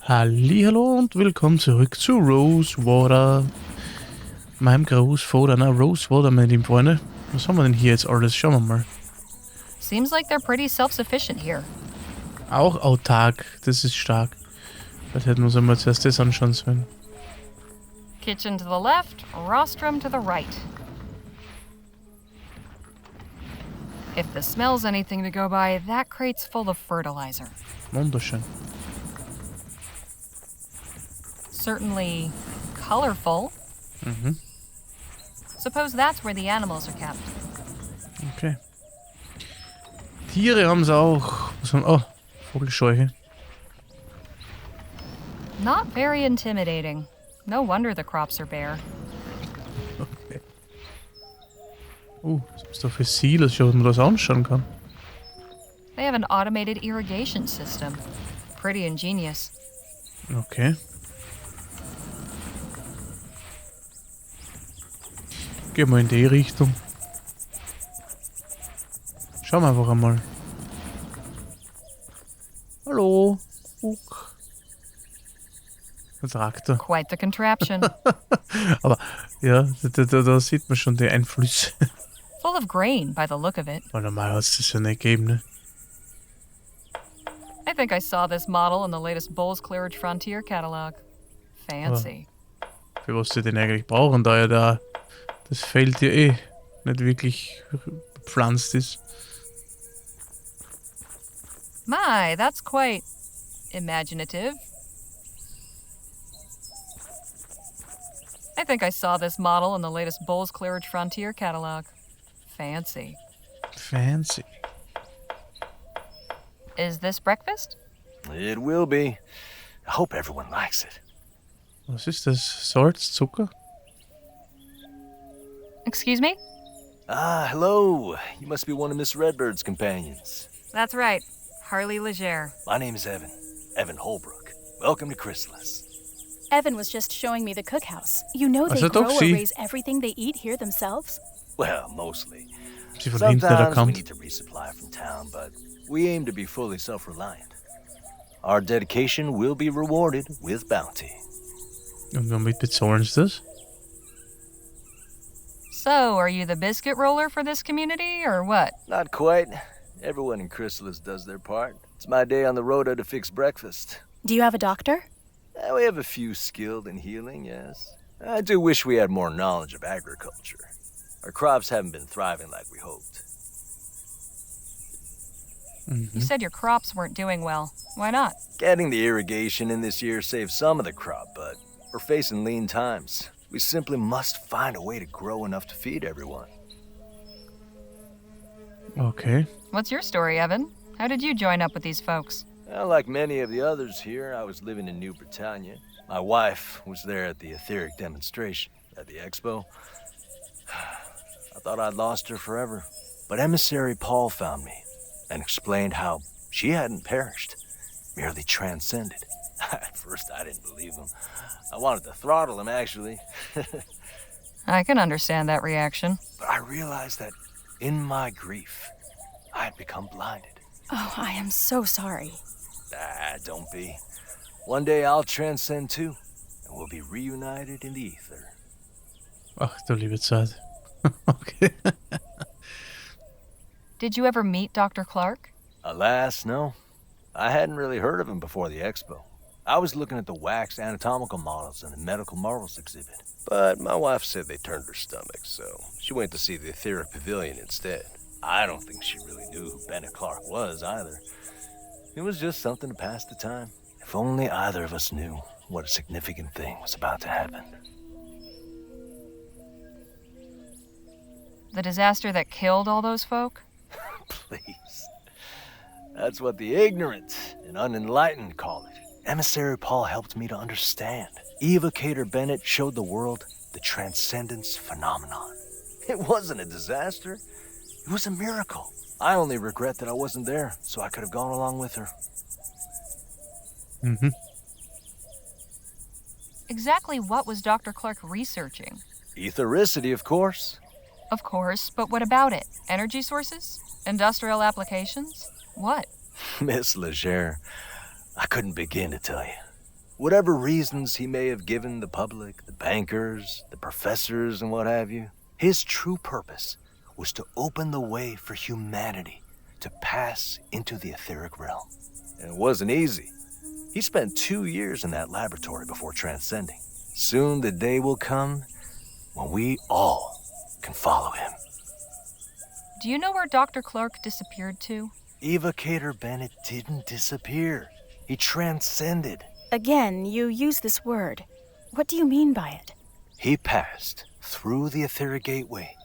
Hallihallo und willkommen zurück zu Rosewater. Meinem Großvater, Rosewater, meine lieben Freunde. Was haben wir denn hier jetzt alles? Schauen wir mal. Seems like they're pretty self-sufficient here. Auch autark, das ist stark. Vielleicht hätten wir uns einmal zuerst das anschauen sollen. Kitchen to the left, rostrum to the right. If the smell's anything to go by, that crate's full of fertilizer. Wunderschön. Certainly colorful. Mhm. Suppose that's where the animals are kept. Okay. Tiere haben sie auch. Was haben, oh, Vogelscheuche. Not very intimidating. No wonder the crops are bare. Okay. Was ist da für Silos? Schau, dass man das anschauen kann. They have an automated irrigation system. Pretty ingenious. Okay. Gehen wir in die Richtung. Schauen wir einfach einmal. Hallo. Guck. Ein Traktor. Quite the contraption. Aber ja, da sieht man schon die Einflüsse. Full of grain by the look of it. Weil normal hat es das ja nicht gegeben, ne? I think I saw this model in the latest Bulls Clearage Frontier catalog. Fancy. Für was sie den eigentlich brauchen, da ja das Feld ja nicht wirklich bepflanzt ist. My, that's quite imaginative. I think I saw this model in the latest Bulls Clearage Frontier catalog. Fancy. Fancy. Is this breakfast? It will be. I hope everyone likes it. Was ist das? Salz, Zucker? Excuse me? Ah, hello. You must be one of Miss Redbird's companions. That's right. Harley Leger. My name is Evan. Evan Holbrook. Welcome to Chrysalis. Evan was just showing me the cookhouse. You know they Also grow doch, or sie. raise everything they eat here themselves? Well, mostly. Sie von hinten Sometimes we erkannt. need to resupply from town, but we aim to be fully self-reliant. Our dedication will be rewarded with bounty. Und womit bezahlen sie das? So, are you the biscuit roller for this community, or what? Not quite. Everyone in Chrysalis does their part. It's my day on the rota to fix breakfast. Do you have a doctor? We have a few skilled in healing, yes. I do wish we had more knowledge of agriculture. Our crops haven't been thriving like we hoped. You said your crops weren't doing well. Why not? Getting the irrigation in this year saved some of the crop, but we're facing lean times. We simply must find a way to grow enough to feed everyone. Okay. What's your story, Evan? How did you join up with these folks? Well, like many of the others here, I was living in New Bretagne. My wife was there at the etheric demonstration at the expo. I thought I'd lost her forever, but emissary Paul found me and explained how she hadn't perished, merely transcended. At first, I didn't believe him. I wanted to throttle him, actually. I can understand that reaction. But I realized that in my grief, I had become blinded. Oh, I am so sorry. Don't be. One day I'll transcend too, and we'll be reunited in the ether. Ach, du liebe Zeit. Okay. Did you ever meet Dr. Clark? Alas, no. I hadn't really heard of him before the expo. I was looking at the wax anatomical models in the medical marvels exhibit. But my wife said they turned her stomach, so she went to see the etheric pavilion instead. I don't think she really knew who Bennett Clark was either. It was just something to pass the time. If only either of us knew what a significant thing was about to happen. The disaster that killed all those folk? Please. That's what the ignorant and unenlightened call it. Emissary Paul helped me to understand. Evocator Bennett showed the world the transcendence phenomenon. It wasn't a disaster. It was a miracle. I only regret that I wasn't there, so I could have gone along with her. Mhm. Exactly what was Dr. Clark researching? Ethericity, of course. Of course, but what about it? Energy sources? Industrial applications? What? Miss Leger, I couldn't begin to tell you. Whatever reasons he may have given the public, the bankers, the professors, and what have you, his true purpose was to open the way for humanity to pass into the etheric realm. And it wasn't easy. He spent 2 years in that laboratory before transcending. Soon the day will come when we all can follow him. Do you know where Dr. Clark disappeared to? Evocator Bennett didn't disappear. He transcended. Again, you use this word. What do you mean by it? He passed through the etheric gateway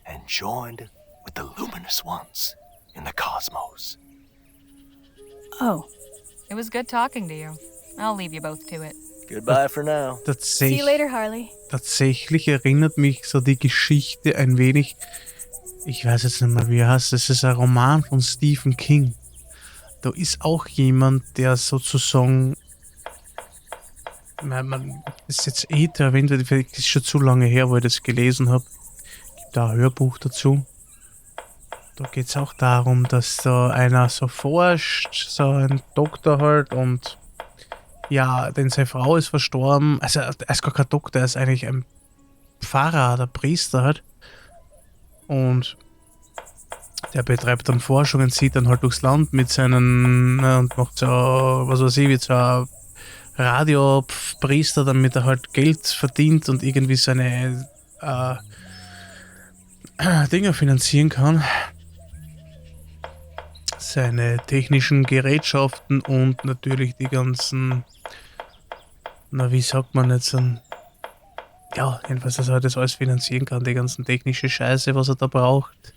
and joined with the luminous ones in the cosmos. Oh, It was good talking to you. I'll leave you both to it. Goodbye for now. see you later, Harley. Tatsächlich erinnert mich so die Geschichte ein wenig. Ich weiß jetzt nicht mehr, wie er heißt. Das ist ein Roman von Stephen King. Da ist auch jemand, der sozusagen. Man ist jetzt erwähnt, weil es ist schon zu lange her, wo ich das gelesen habe. Gibt da ein Hörbuch dazu. Da geht es auch darum, dass da einer so forscht, so ein Doktor halt, und ja, denn seine Frau ist verstorben. Also er ist gar kein Doktor, er ist eigentlich ein Pfarrer, der Priester halt. Und der betreibt dann Forschungen, zieht dann halt durchs Land mit seinen, und macht so, was weiß ich, wie so ein Radiopriester, damit er halt Geld verdient und irgendwie seine Dinge finanzieren kann. Seine technischen Gerätschaften und natürlich die ganzen, wie sagt man jetzt, ja, jedenfalls, dass er das alles finanzieren kann, die ganzen technische Scheiße, was er da braucht.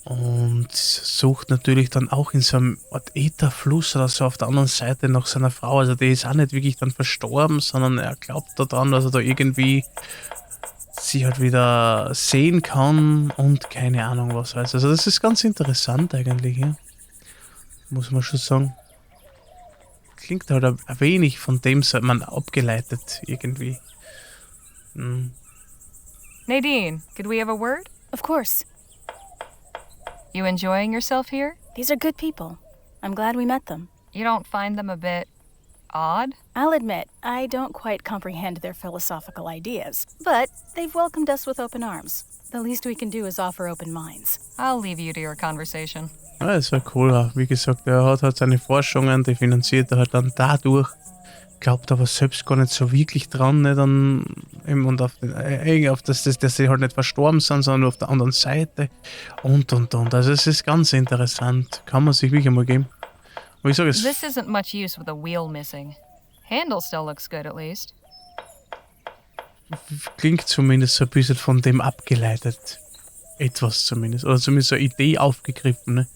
Und sucht natürlich dann auch in so einem Art Ätherfluss oder so auf der anderen Seite nach seiner Frau. Also die ist auch nicht wirklich dann verstorben, sondern er glaubt daran, dass er da irgendwie sie halt wieder sehen kann und keine Ahnung was weiß. Also das ist ganz interessant eigentlich, ja. Muss man schon sagen. Klingt halt ein wenig von dem, sollte man abgeleitet irgendwie. Nadine, could we have a word? Of course. You enjoying yourself here? These are good people. I'm glad we met them. You don't find them a bit odd? I'll admit, I don't quite comprehend their philosophical ideas, but they've welcomed us with open arms. The least we can do is offer open minds. I'll leave you to your conversation. Ja, das war cool. Wie gesagt, er hat halt seine Forschungen, die finanziert er halt dann dadurch. Glaubt aber selbst gar nicht so wirklich dran, nicht an, und auf das, dass sie halt nicht verstorben sind, sondern nur auf der anderen Seite und. Also es ist ganz interessant. Kann man sich wirklich mal geben. Aber ich sage es. This isn't much use with a wheel missing. Handle still looks good at least. Klingt zumindest so ein bisschen von dem abgeleitet. Etwas zumindest. Oder zumindest so eine Idee aufgegriffen, ne?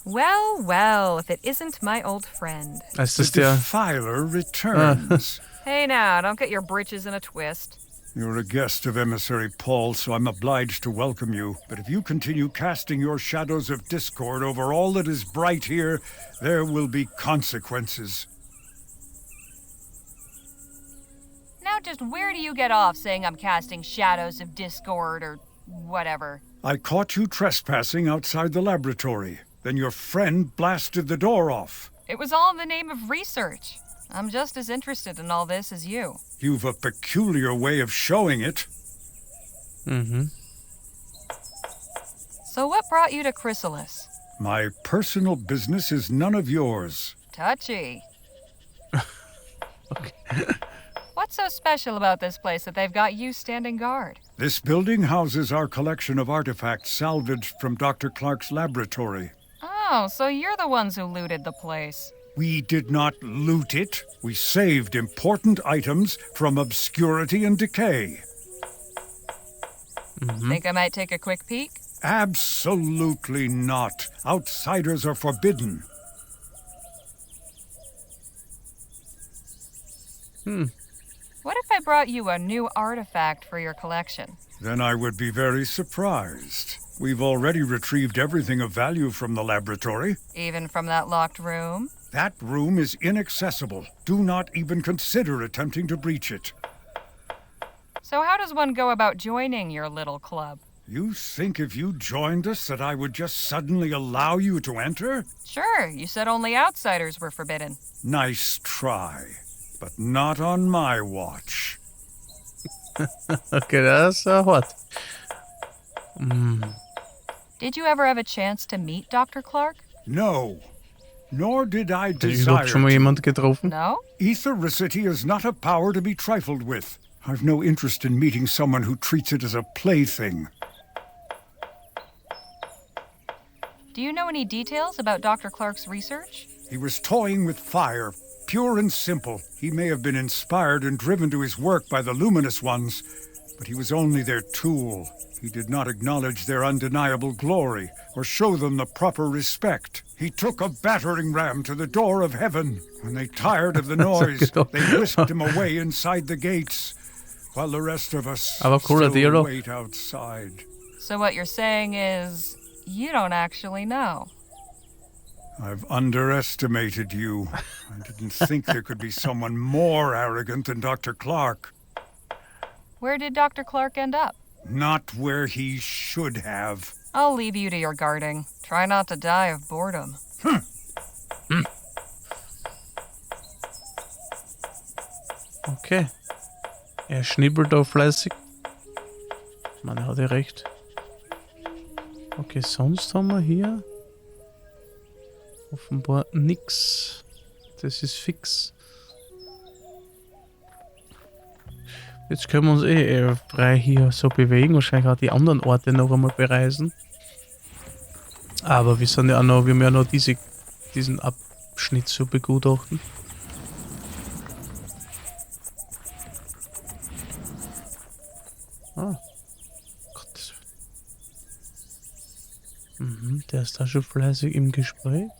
Well, well, if it isn't my old friend. Ist The das der. defiler returns. Hey now, don't get your britches in a twist. You're a guest of Emissary Paul, so I'm obliged to welcome you. But if you continue casting your shadows of discord over all that is bright here, there will be consequences. Now just where do you get off saying I'm casting shadows of discord or whatever? I caught you trespassing outside the laboratory. Then your friend blasted the door off. It was all in the name of research. I'm just as interested in all this as you. You've a peculiar way of showing it. So what brought you to Chrysalis? My personal business is none of yours. Touchy. Okay. What's so special about this place that they've got you standing guard? This building houses our collection of artifacts salvaged from Dr. Clark's laboratory. Oh, so you're the ones who looted the place. We did not loot it. We saved important items from obscurity and decay. Think I might take a quick peek? Absolutely not. Outsiders are forbidden. What if I brought you a new artifact for your collection? Then I would be very surprised. We've already retrieved everything of value from the laboratory. Even from that locked room? That room is inaccessible. Do not even consider attempting to breach it. So how does one go about joining your little club? You think if you joined us that I would just suddenly allow you to enter? Sure, you said only outsiders were forbidden. Nice try, but not on my watch. Okay, das hart. Did you ever have a chance to meet Dr. Clark? No, nor did I Hast du desire überhaupt schon mal to. jemand getroffen? No? Ethericity is not a power to be trifled with. I've no interest in meeting someone who treats it as a plaything. Do you know any details about Dr. Clark's research? He was toying with fire, pure and simple. He may have been inspired and driven to his work by the luminous ones, but he was only their tool. He did not acknowledge their undeniable glory or show them the proper respect. He took a battering ram to the door of heaven. When they tired of the noise, they whisked him away inside the gates, while the rest of us Aber cooler still Dialog. wait outside. So what you're saying is, you don't actually know. I've underestimated you. I didn't think there could be someone more arrogant than Dr. Clark. Where did Dr. Clark end up? Not where he should have. I'll leave you to your guarding. Try not to die of boredom. Okay. Er schnibbelt da fleißig. Man hat ja recht. Okay, sonst haben wir hier offenbar nix. Das ist fix. Jetzt können wir uns frei hier so bewegen. Wahrscheinlich auch die anderen Orte noch einmal bereisen. Aber wir haben ja noch diesen Abschnitt zu begutachten. Ah. Gottes Willen. Der ist da schon fleißig im Gespräch.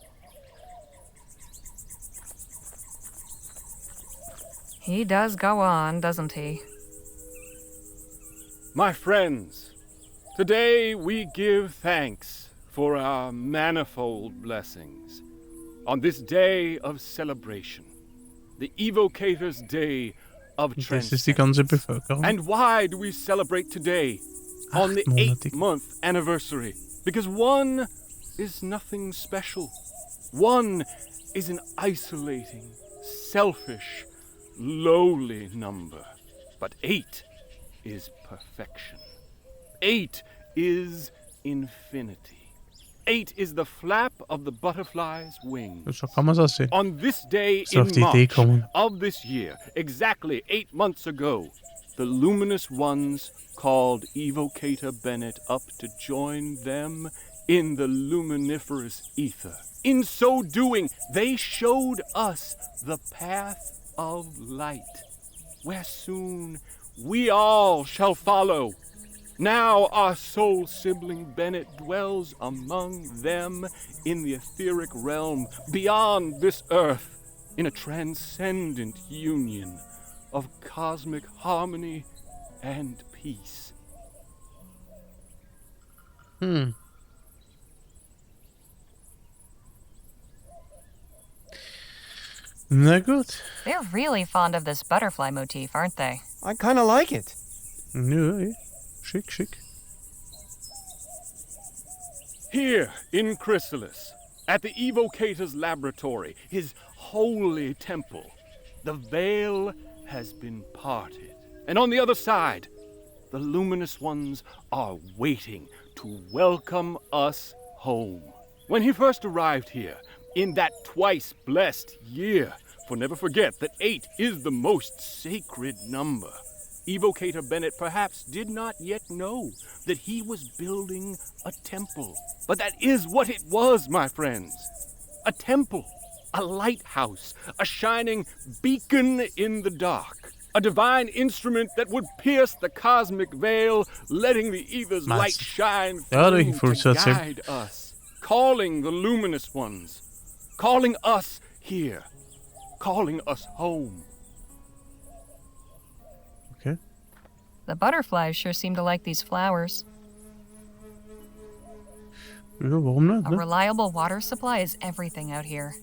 He does go on, doesn't he? My friends, today we give thanks for our manifold blessings. On this day of celebration, the Evocator's Day of Das ist die Transcendence. ganze Bevölkerung. And why do we celebrate today on the Achtmonatig. 8th-month anniversary? Because one is nothing special. One is an isolating, selfish, lowly number. But 8 is perfection. 8 is infinity. 8 is the flap of the butterfly's wings. So kann man es auch sehen. On this day So auf in die Idee March kommen. of this year, exactly 8 months ago, the luminous ones called Evocator Bennett up to join them in the luminiferous ether. In so doing, they showed us the path of light, where soon we all shall follow. Now our soul sibling Bennett dwells among them in the etheric realm beyond this earth, in a transcendent union of cosmic harmony and peace. Na gut. They're really fond of this butterfly motif, aren't they? I kinda like it. Ja, schick, schick. Here in Chrysalis, at the Evocator's laboratory, his holy temple, the veil has been parted. And on the other side, the luminous ones are waiting to welcome us home. When he first arrived here, in that twice blessed year, for never forget that 8 is the most sacred number, Evocator Bennett perhaps did not yet know that he was building a temple. But that is what it was, my friends. A temple, a lighthouse, a shining beacon in the dark. A divine instrument that would pierce the cosmic veil, letting the ether's Mas- light shine Ja, through ich to fortsätter. guide us. Calling the luminous ones. Calling us here. Calling us home. Okay. The butterflies sure seem to like these flowers. Ja, warum nicht? A Ne? reliable water supply is everything out here.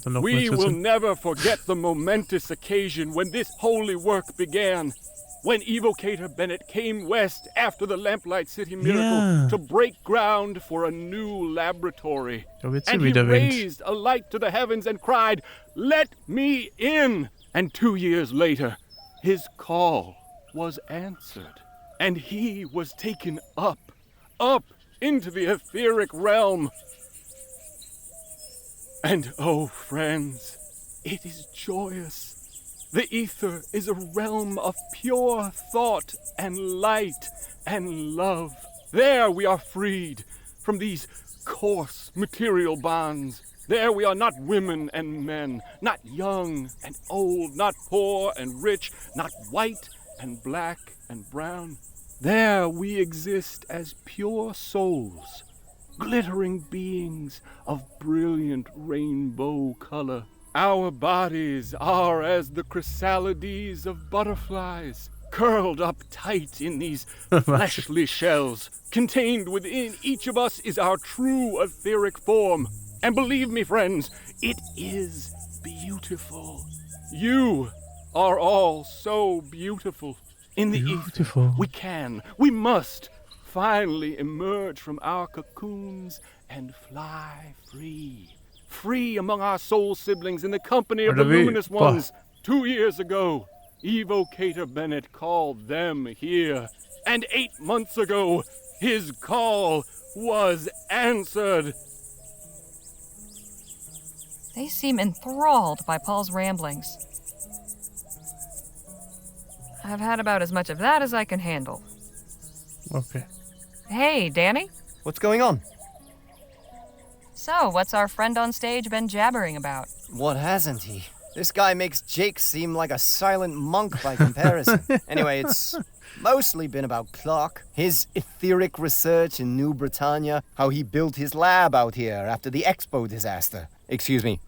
Dann noch We mal will jetzt- never forget the momentous occasion when this holy work began. when Evocator Bennett came west after the Lamplight City miracle Ja. to break ground for a new laboratory. Da wird sie And he wieder erwähnt. raised a light to the heavens and cried, "Let me in!" And 2 years later, his call was answered. And he was taken up into the etheric realm. And oh, friends, it is joyous. The ether is a realm of pure thought and light and love. There we are freed from these coarse material bonds. There we are not women and men, not young and old, not poor and rich, not white and black and brown. There we exist as pure souls, glittering beings of brilliant rainbow color. Our bodies are as the chrysalides of butterflies, curled up tight in these fleshly shells. Contained within each of us is our true etheric form. And believe me, friends, it is beautiful. You are all so beautiful. In the Beautiful. ether, we must finally emerge from our cocoons and fly free. Free among our soul siblings in the company of the luminous ones. 2 years ago, Evocator Bennett called them here. And 8 months ago, his call was answered. They seem enthralled by Paul's ramblings. I've had about as much of that as I can handle. Okay. Hey, Danny? What's going on? So, what's our friend on stage been jabbering about? What hasn't he? This guy makes Jake seem like a silent monk by comparison. Anyway, it's mostly been about Clark, his etheric research in New Bretagne, how he built his lab out here after the Expo disaster. Excuse me,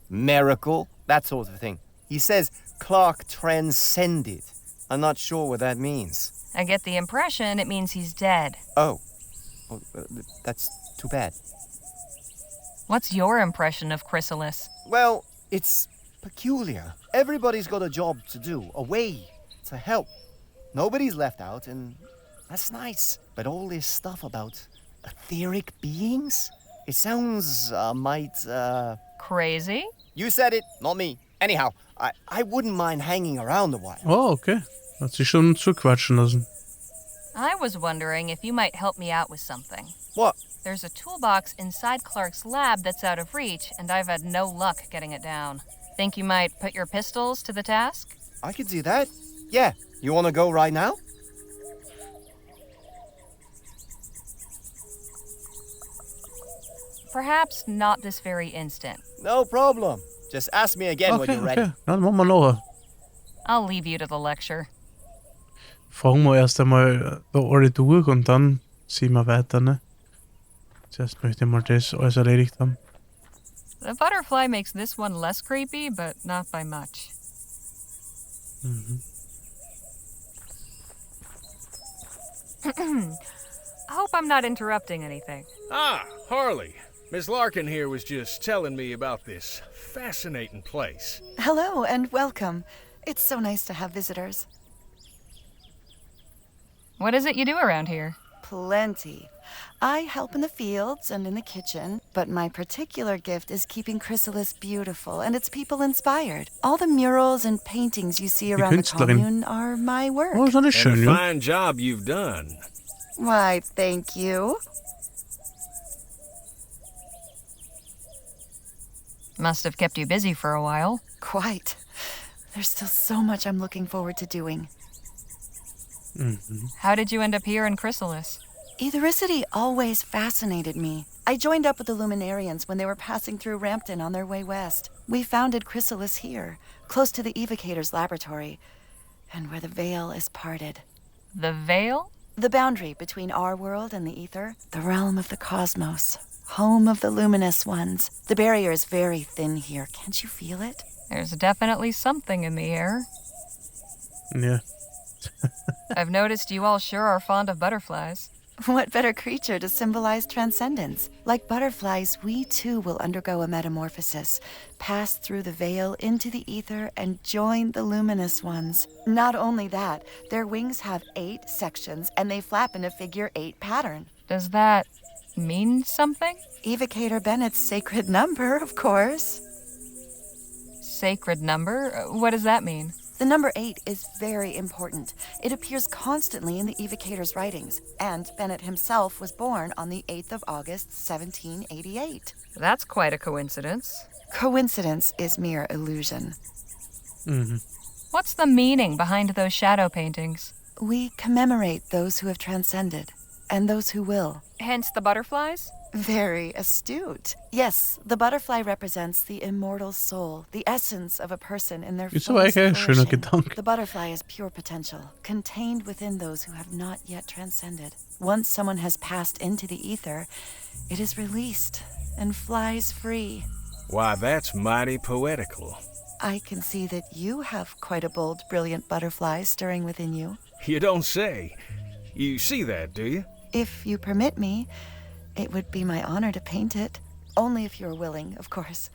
miracle, that sort of thing. He says Clark transcended. I'm not sure what that means. I get the impression it means he's dead. Oh, well, that's too bad. What's your impression of Chrysalis? Well, it's peculiar. Everybody's got a job to do, a way to help. Nobody's left out, and that's nice. But all this stuff about etheric beings? It sounds, Crazy? You said it, not me. Anyhow, I wouldn't mind hanging around a while. Oh, okay. Hat sich schon zuquatschen lassen. I was wondering if you might help me out with something. What? There's a toolbox inside Clark's lab that's out of reach, and I've had no luck getting it down. Think you might put your pistols to the task? I could see that. Yeah, you want to go right now? Perhaps not this very instant. No problem. Just ask me again when Okay, you're ready. okay. Ja, dann machen wir nachher. I'll leave you to the lecture. Fragen wir erst einmal da alle durch und dann sehen wir weiter, ne? Zuerst möchte ich mal das alles erledigt haben. The butterfly makes this one less creepy, but not by much. I hope I'm not interrupting anything. Ah, Harley. Miss Larkin here was just telling me about this fascinating place. Hello and welcome. It's so nice to have visitors. What is it you do around here? Plenty. I help in the fields and in the kitchen, but my particular gift is keeping Chrysalis beautiful and its people inspired. All the murals and paintings you see around the Künstlerin. commune are my work. Oh, ist alles And schön, a ja. fine job you've done. Why, thank you. Must have kept you busy for a while. Quite. There's still so much I'm looking forward to doing. How did you end up here in Chrysalis? Ethericity always fascinated me. I joined up with the Luminarians when they were passing through Rampton on their way west. We founded Chrysalis here, close to the Evocator's laboratory, and where the veil is parted. The Veil? The boundary between our world and the ether, the realm of the cosmos, home of the luminous ones. The barrier is very thin here. Can't you feel it? There's definitely something in the air. Ja. I've noticed you all sure are fond of butterflies. What better creature to symbolize transcendence? Like butterflies, we too will undergo a metamorphosis, pass through the veil into the ether, and join the luminous ones. Not only that, their wings have 8 sections, and they flap in a figure 8 pattern. Does that mean something? Evocator Bennett's sacred number, of course. Sacred number? What does that mean? The number 8 is very important. It appears constantly in the evocator's writings, and Bennett himself was born on the 8th of August, 1788. That's quite a coincidence. Coincidence is mere illusion. What's the meaning behind those shadow paintings? We commemorate those who have transcended, and those who will. Hence the butterflies? Very astute. Yes, the butterfly represents the immortal soul, the essence of a person in their Ist aber fullest eigentlich ein schöner flourishing. Gedanke. The butterfly is pure potential, contained within those who have not yet transcended. Once someone has passed into the ether, it is released and flies free. Why, that's mighty poetical. I can see that you have quite a bold, brilliant butterfly stirring within you. You don't say. You see that, do you? If you permit me, it would be my honor to paint it. Only if you're willing, of course.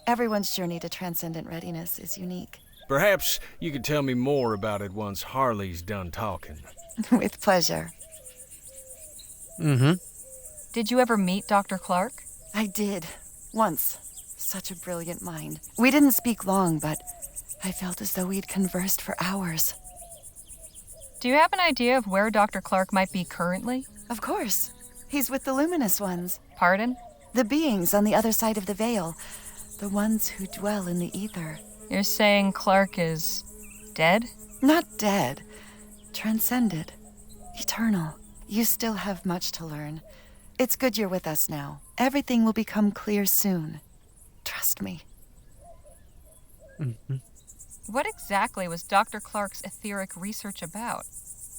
Everyone's journey to transcendent readiness is unique. Perhaps you could tell me more about it once Harley's done talking. With pleasure. Did you ever meet Dr. Clark? I did. Once. Such a brilliant mind. We didn't speak long, but I felt as though we'd conversed for hours. Do you have an idea of where Dr. Clark might be currently? Of course. He's with the luminous ones. Pardon? The beings on the other side of the veil. The ones who dwell in the ether. You're saying Clark is dead? Not dead. Transcended. Eternal. You still have much to learn. It's good you're with us now. Everything will become clear soon. Trust me. What exactly was Dr. Clark's etheric research about?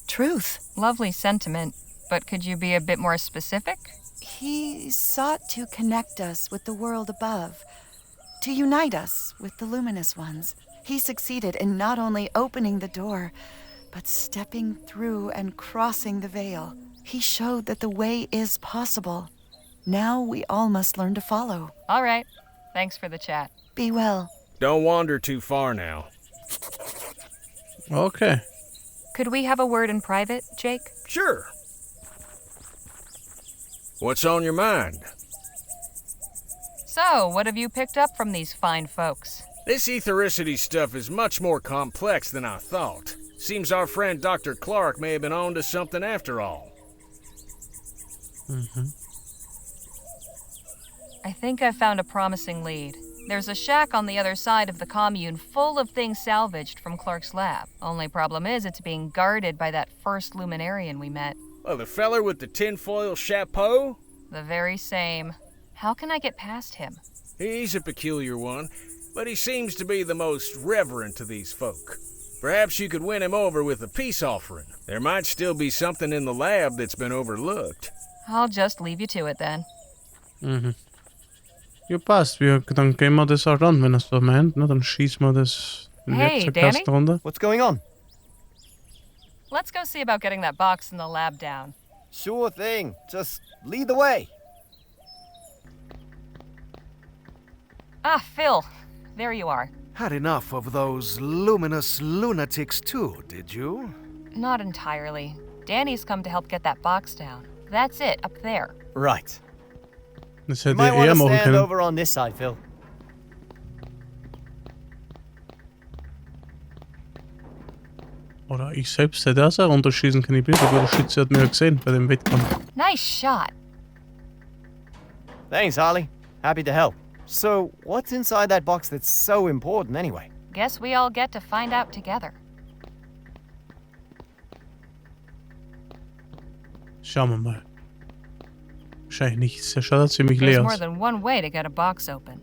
Truth. Lovely sentiment, but could you be a bit more specific? He sought to connect us with the world above, to unite us with the luminous ones. He succeeded in not only opening the door, but stepping through and crossing the veil. He showed that the way is possible. Now we all must learn to follow. All right. Thanks for the chat. Be well. Don't wander too far now. Okay. Could we have a word in private, Jake? Sure. What's on your mind? So, what have you picked up from these fine folks? This ethericity stuff is much more complex than I thought. Seems our friend Dr. Clark may have been on to something after all. I think I've found a promising lead. There's a shack on the other side of the commune full of things salvaged from Clark's lab. Only problem is it's being guarded by that first luminarian we met. Oh, the feller with the tinfoil chapeau? The very same. How can I get past him? He's a peculiar one, but he seems to be the most reverent to these folk. Perhaps you could win him over with a peace offering. There might still be something in the lab that's been overlooked. I'll just leave you to it then. Ja, passt. Dann gehen wir das auch an, wenn er es so meint. Ne? Dann schießen wir das in die Hey, Werkzeugkasten Danny? runter. What's going on? Let's go see about getting that box in the lab down. Sure thing. Just lead the way. Ah, Phil. There you are. Had enough of those luminous lunatics too, did you? Not entirely. Danny's come to help get that box down. That's it, up there. Right. Das You hätte might ich want eher to machen stand können. over on this side, Phil. Oder ich selbst hätte auch so runterschießen können. Ich bin der gute Schütze, hat mir ja gesehen bei dem Wettkampf. Nice shot. Thanks, Harley. Happy to help. So, what's inside that box that's so important anyway? Guess we all get to find out together. Schauen wir mal. Wahrscheinlich nichts. Der schaut ziemlich There's leer more aus. than one way to get a box open.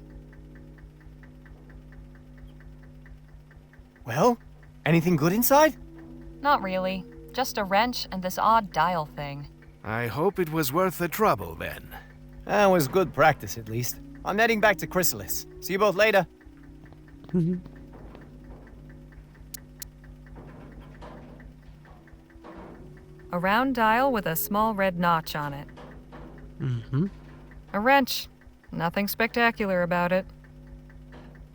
Well, anything good inside? Not really. Just a wrench and this odd dial thing. I hope it was worth the trouble then. That was good practice, at least. I'm heading back to Chrysalis. See you both later. A round dial with a small red notch on it. Mhm. A wrench. Nothing spectacular about it.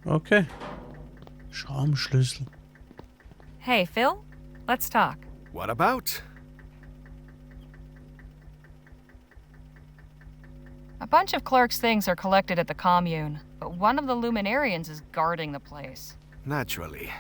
Okay. Schraubenschlüssel. Hey, Phil? Let's talk. What about? A bunch of Clark's things are collected at the commune, but one of the Luminarians is guarding the place. Naturally.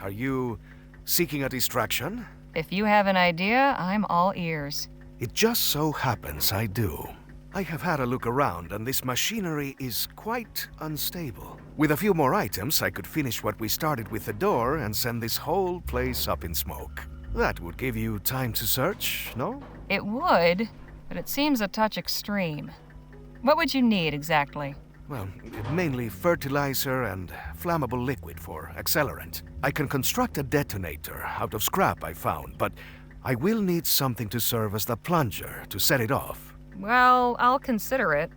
Are you seeking a distraction? If you have an idea, I'm all ears. It just so happens I do. I have had a look around, and this machinery is quite unstable. With a few more items, I could finish what we started with the door and send this whole place up in smoke. That would give you time to search, no? It would, but it seems a touch extreme. What would you need exactly? Well, mainly fertilizer and flammable liquid for accelerant. I can construct a detonator out of scrap I found, but I will need something to serve as the plunger to set it off. Well, I'll consider it.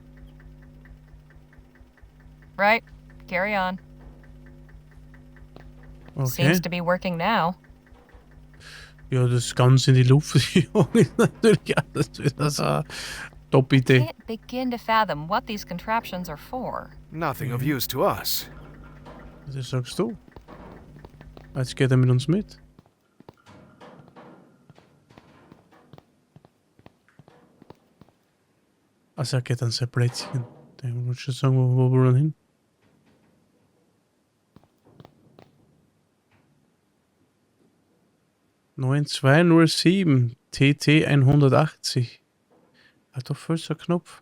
Right, carry on. Okay. Seems to be working now. Ja, das Ganze in die Luft ist natürlich alles wieder so eine Top-Idee. Can't begin to fathom what these contraptions are for. Nothing of use to us. Das sagst du. Jetzt geht er mit uns mit. Also er geht an sein Plätzchen. Der muss schon sagen, wo wir hin. ...9207 TT 180. Ah, da fehlt so ein Knopf.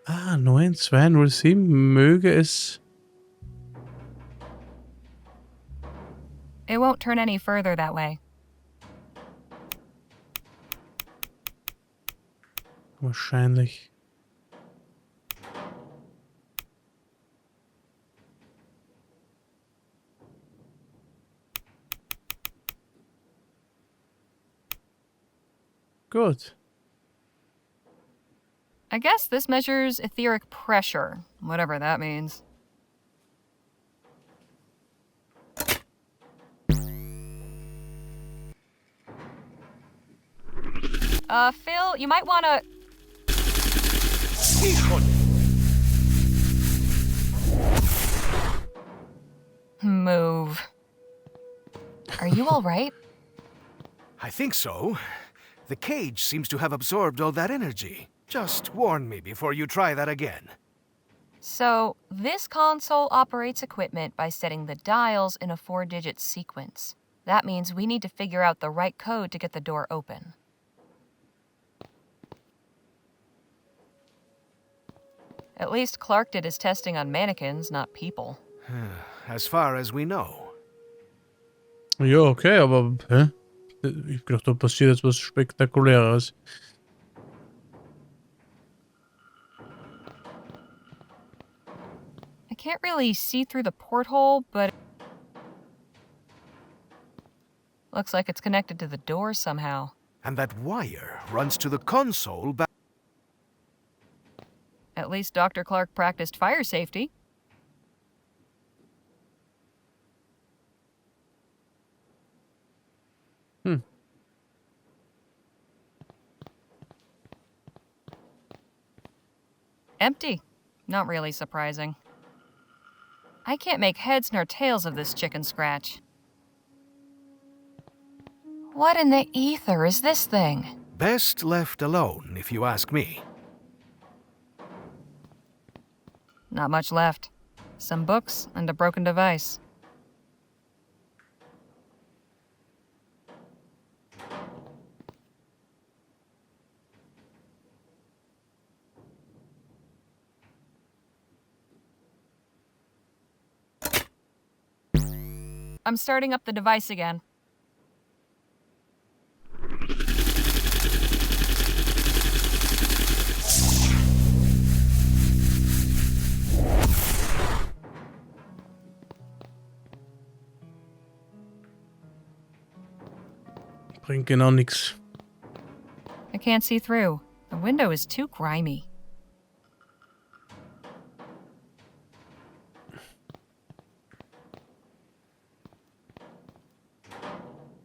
Ah, 9207 möge es... It won't turn any further that way. Wahrscheinlich. Gut. I guess this measures etheric pressure, whatever that means. Phil, you might wanna... Move. Are you all right? I think so. The cage seems to have absorbed all that energy. Just warn me before you try that again. So, this console operates equipment by setting the dials in a 4-digit sequence. That means we need to figure out the right code to get the door open. At least Clark did his testing on mannequins, not people. As far as we know. Ja, okay, aber... Hä? Ich dachte, da passiert jetzt was Spektakuläres. I can't really see through the porthole, but... looks like it's connected to the door somehow. And that wire runs to the console back... At least Dr. Clark practiced fire safety. Empty. Not really surprising. I can't make heads nor tails of this chicken scratch. What in the ether is this thing? Best left alone, if you ask me. Not much left. Some books and a broken device. I'm starting up the device again. Bringt genau nix. I can't see through. The window is too grimy.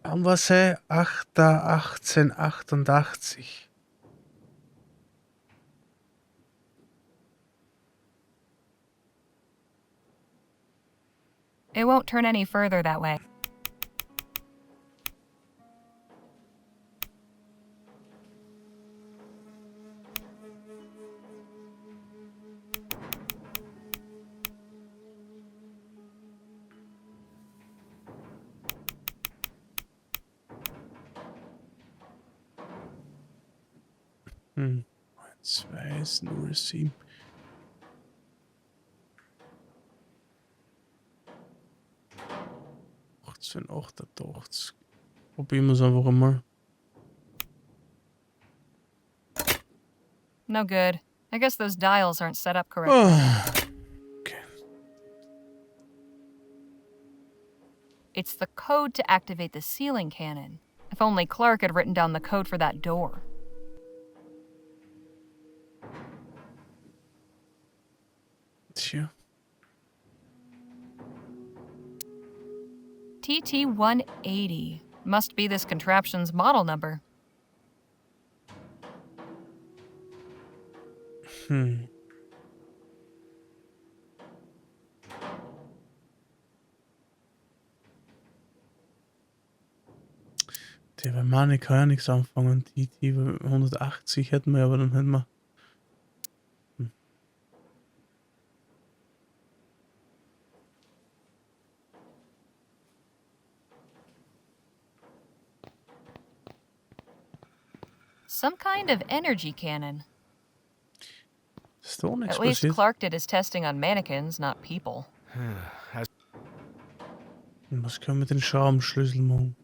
Wann war sie? 8.1888. It won't turn any further that way. Hm. 1207. Probieren wir es einfach einmal. No good. I guess those dials aren't set up correctly. Okay. It's the code to activate the ceiling cannon. If only Clark had written down the code for that door. Tja. TT-180 must be this contraption's model number. Der Mani kann ja nichts anfangen. Die 180 hätten wir, aber dann hätten wir. Some kind of energy cannon. Ist da auch nichts At least passiert? Clark did his testing on mannequins, not people. Was können wir mit den Schraubenschlüssel machen?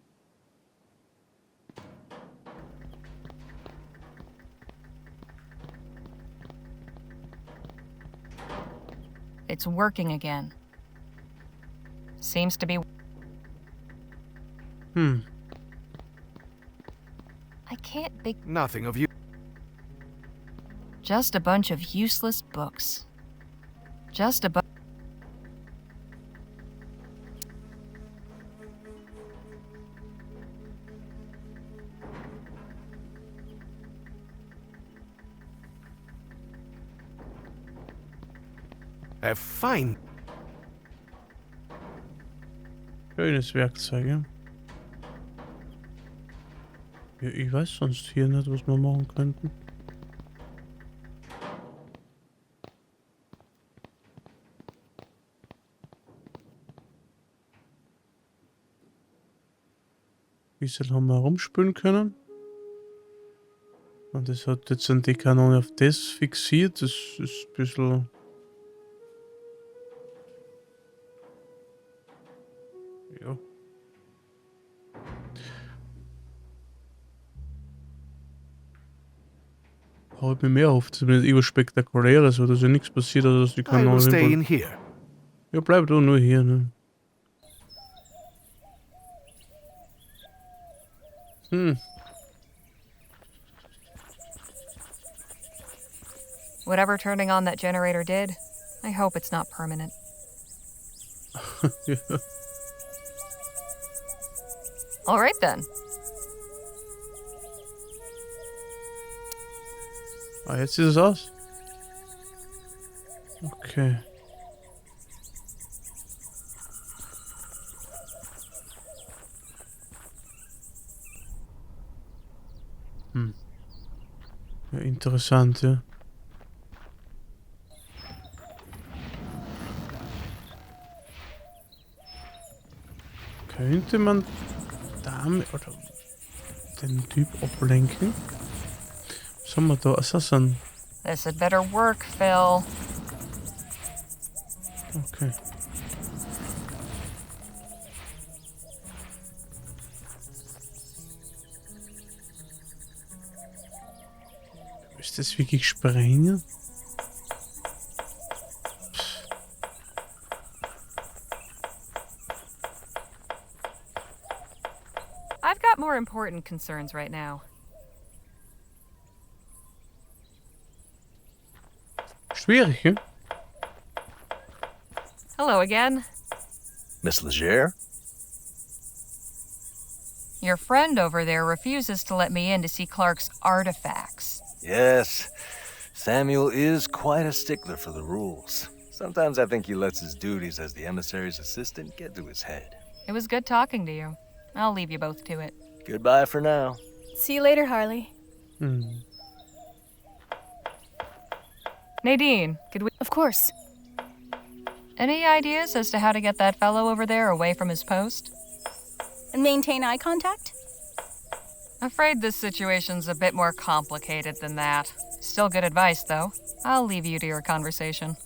It's working again. Seems to be. I can't think. Nothing of you. Just a bunch of useless books. Just a bunch. Fine. Schönes Werkzeug, ja. Ja, ich weiß sonst hier nicht, was wir machen könnten. Wie viel haben wir herumspülen können? Und das hat jetzt die Kanone auf das fixiert. Das ist ein bisschen. Ja. Habe ich mir mehr erhofft, dass es nicht überspektakulär ist, oder dass ja nichts passiert, oder dass die I will Kanone. stay in here. Ja, bleib doch nur hier, ne? Whatever turning on that generator did, I hope it's not permanent. Ja. All right then. Ah, jetzt sieht es aus. Okay. Ja, interessant, ja. Könnte man damit oder den Typ ablenken? Was haben wir da? Assassin. This had better work, Phil. Okay. Ist das wirklich sprengen? I've got more important concerns right now. Schwierig, ja? Hello again. Miss Leger? Your friend over there refuses to let me in to see Clark's artifacts. Yes. Samuel is quite a stickler for the rules. Sometimes I think he lets his duties as the emissary's assistant get to his head. It was good talking to you. I'll leave you both to it. Goodbye for now. See you later, Harley. Nadine, could we... Of course. Any ideas as to how to get that fellow over there away from his post? And maintain eye contact? Afraid this situation's a bit more complicated than that. Still good advice, though. I'll leave you to your conversation.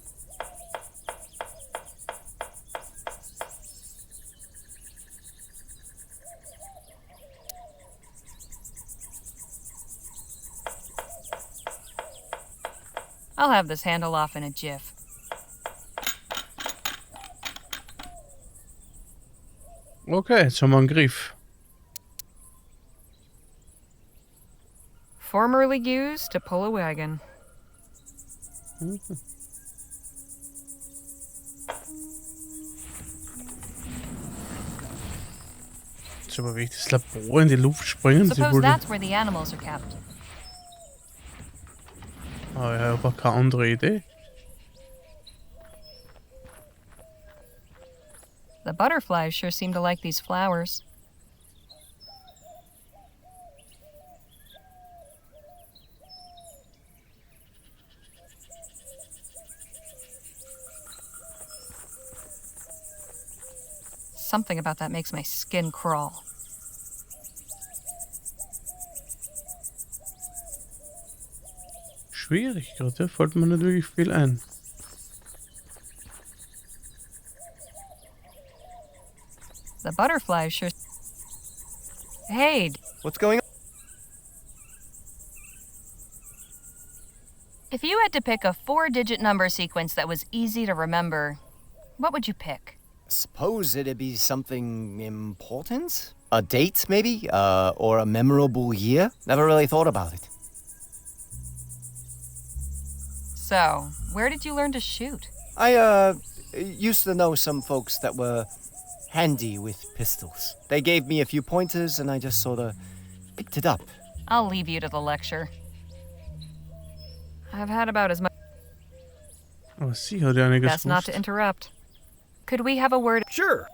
I'll have this handle off in a jiff. Okay, jetzt haben wir einen Griff. Formerly used to pull a wagon. Jetzt aber, wie ich das Labor in die Luft springen. Sie Suppose wurde. that's where the animals are kept. Aber ich habe aber keine andere Idee. The butterflies sure seem to like these flowers. Something about that makes my skin crawl. Schwierig gerade, ja? Fällt mir nicht wirklich viel ein. The butterflies sure... Hey, What's going on? if you had to pick a 4-digit number sequence that was easy to remember, what would you pick? Suppose it'd be something important? A date, maybe? Or a memorable year? Never really thought about it. So, where did you learn to shoot? I, used to know some folks that were handy with pistols. They gave me a few pointers and I just sorta picked it up. I'll leave you to the lecture. I've had about as much... Aber sie hat ja einiges Best not to gewusst. interrupt. Could we have a word? Sure.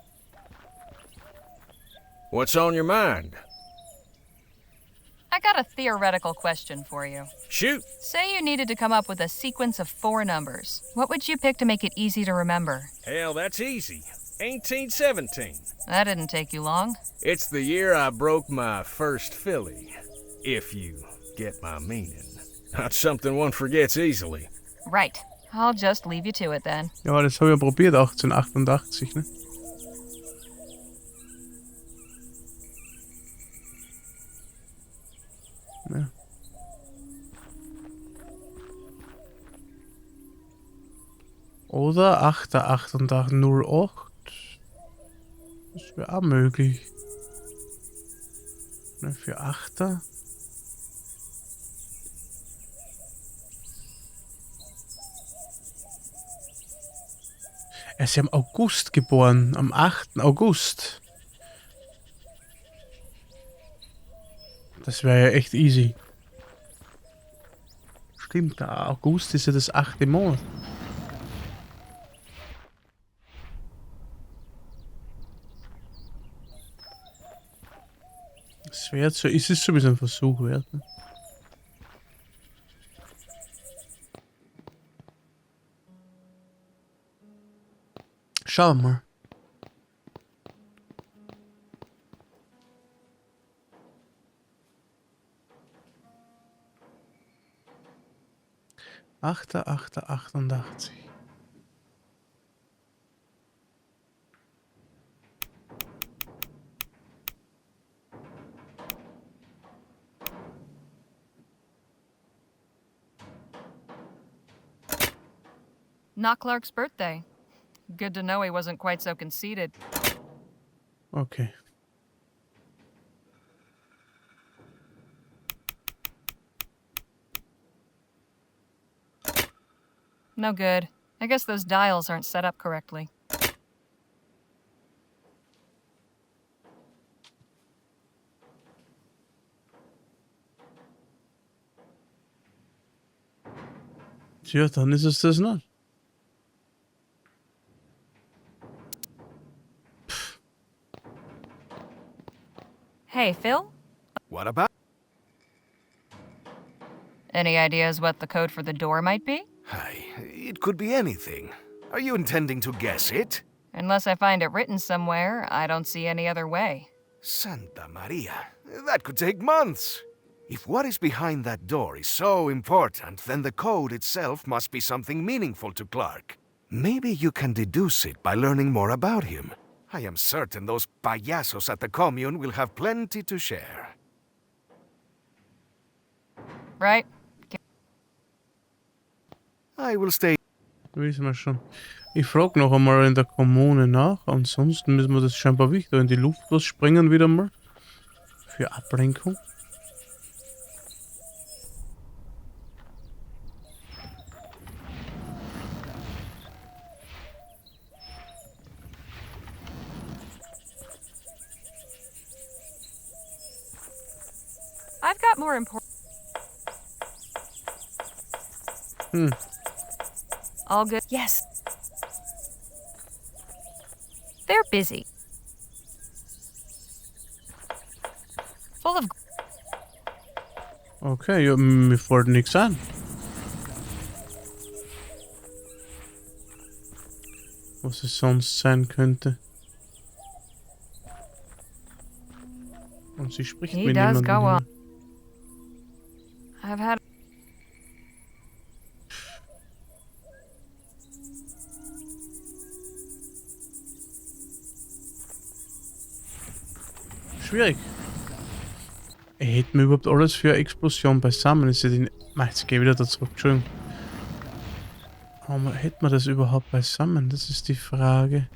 What's on your mind? I got a theoretical question for you. Shoot. Say you needed to come up with a sequence of 4 numbers. What would you pick to make it easy to remember? Hell, that's easy. 1817. That didn't take you long. It's the year I broke my first filly, if you get my meaning. Not something one forgets easily. Right. I'll just leave you to it then. Ja, das habe ich ja probiert, 1888, ne? Ja. Oder 88808. Das wäre auch möglich. Ne, für 8er. Er ist ja im August geboren, am 8. August. Das wäre ja echt easy. Stimmt, der August ist ja das 8. Monat. Das wäre so, ist es sowieso ein Versuch wert. Ne? Schauen wir mal. Achter, 88. Not Clark's birthday. Good to know he wasn't quite so conceited. Okay. No good. I guess those dials aren't set up correctly. Tja, dann ist es das nicht. Hey, Phil? What about? Any ideas what the code for the door might be? Hi, it could be anything. Are you intending to guess it? Unless I find it written somewhere, I don't see any other way. Santa Maria, that could take months. If what is behind that door is so important, then the code itself must be something meaningful to Clark. Maybe you can deduce it by learning more about him. I am certain those payasos at the commune will have plenty to share. Right? I will stay. Wissen wir schon. Ich frage noch einmal in der Kommune nach. Ansonsten müssen wir das scheinbar wichtig in die Luft was springen wieder mal. Für Ablenkung. I've got more important. All good? Yes. They're busy. Full of. Okay, ja, mir fällt nichts ein. Was es sonst sein könnte. Und sie spricht He mit does niemandem. go mehr. on. I've had. Schwierig. Hätten wir überhaupt alles für eine Explosion beisammen? Ist ja die. Jetzt geh wieder da zurück, Entschuldigung. Aber hätten wir das überhaupt beisammen? Das ist die Frage.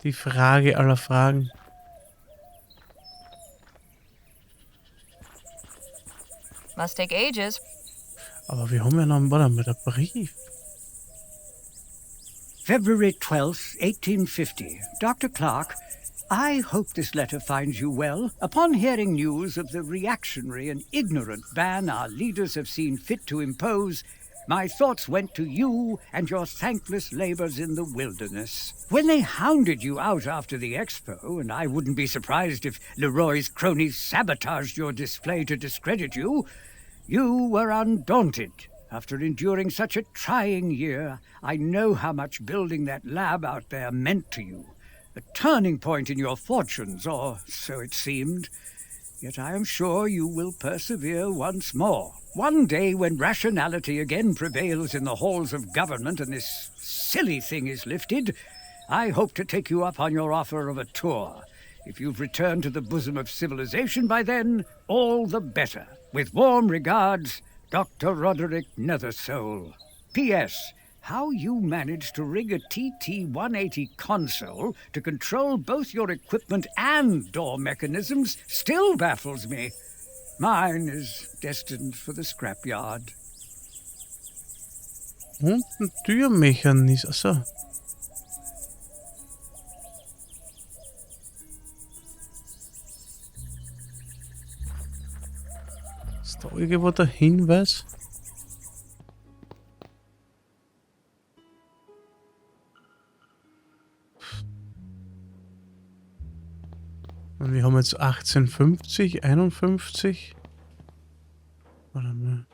Die Frage aller Fragen. Must take ages. Aber wir haben ja noch, warte mal, der Brief. February 12th, 1850. Dr. Clark, I hope this letter finds you well. Upon hearing news of the reactionary and ignorant ban our leaders have seen fit to impose, my thoughts went to you and your thankless labors in the wilderness. When they hounded you out after the expo, and I wouldn't be surprised if Leroy's cronies sabotaged your display to discredit you, you were undaunted. After enduring such a trying year, I know how much building that lab out there meant to you. A turning point in your fortunes, or so it seemed. Yet I am sure you will persevere once more. One day when rationality again prevails in the halls of government and this silly thing is lifted, I hope to take you up on your offer of a tour. If you've returned to the bosom of civilization by then, all the better. With warm regards, Dr. Roderick Nethersole. P.S. How you managed to rig a TT-180 console to control both your equipment and door mechanisms still baffles me. Mine is destined for the scrapyard. Und ein Türmechanismus. Achso. Ist da irgendwo der Hinweis? Und wir haben jetzt 1850, 51. Warte mal.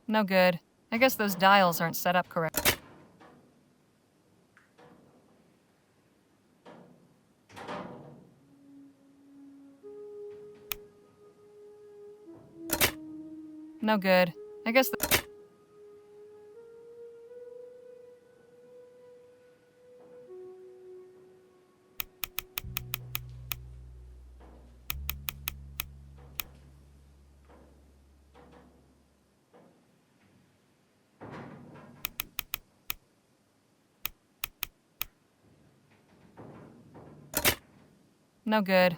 No good. I guess those dials aren't set up correct. No good. I guess the. No good.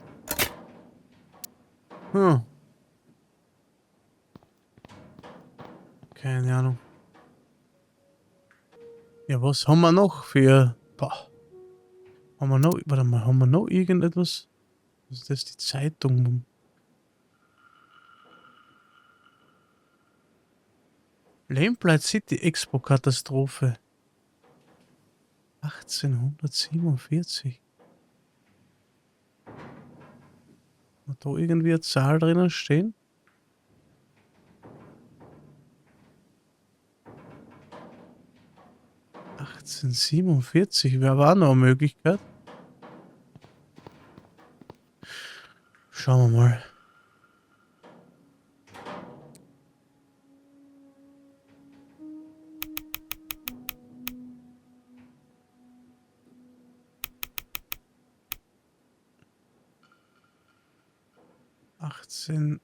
Hm. Keine Ahnung. Ja, was haben wir noch für... Boah. Haben wir noch... Warte mal, haben wir noch irgendetwas? Was ist das? Die Zeitung? Lamplight City Expo Katastrophe. 1847. Hat da irgendwie eine Zahl drinnen stehen? wäre aber auch noch eine Möglichkeit. Schauen wir mal. ...1847.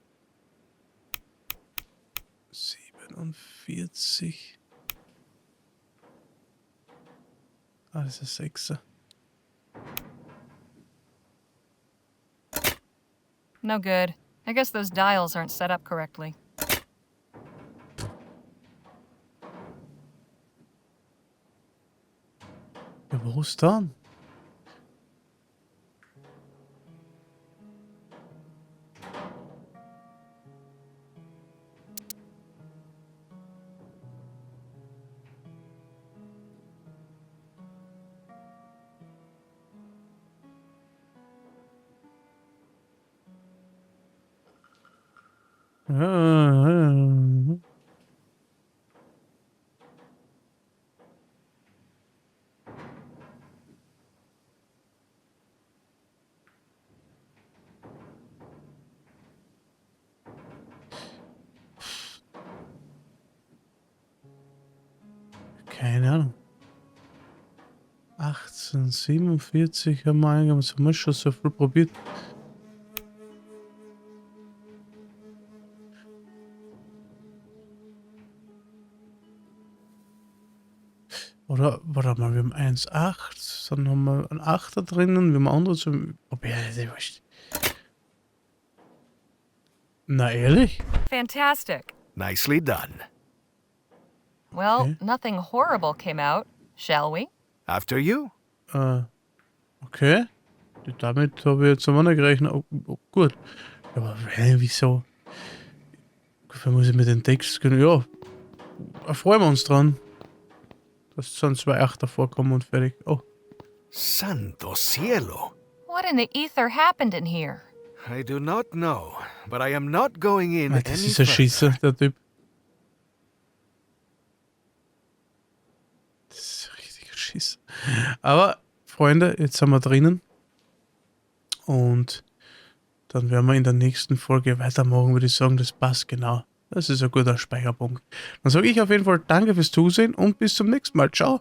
Ah, das ist 6. No good. I guess those dials aren't set up correctly. Ja, wo ist dann? Keine Ahnung. 1847 haben wir eingegeben, das haben wir schon so viel probiert. Oder, warte mal, wir haben 1,8, dann haben wir einen 8er drinnen, wir haben andere zum... Okay, das ist wurscht. Na ehrlich? Fantastic. Nicely done. Well, Okay. nothing horrible came out, shall we? After you? Okay. Damit habe ich jetzt einmal nicht gerechnet. Oh, gut. Aber wieso? Dafür muss ich mit den Text können. Ja, erfreuen wir uns dran. Dass dann 2 Achter vorkommen und fertig. Oh. Santo cielo. What in the ether happened in here? I do not know, but I am not going in Das any ist ein further. Schießer, der Typ. Das ist ein richtiger Schießer. Aber, Freunde, jetzt sind wir drinnen. Und dann werden wir in der nächsten Folge weitermachen, würde ich sagen. Das passt genau. Das ist ein guter Speicherpunkt. Dann sage ich auf jeden Fall danke fürs Zusehen und bis zum nächsten Mal. Ciao.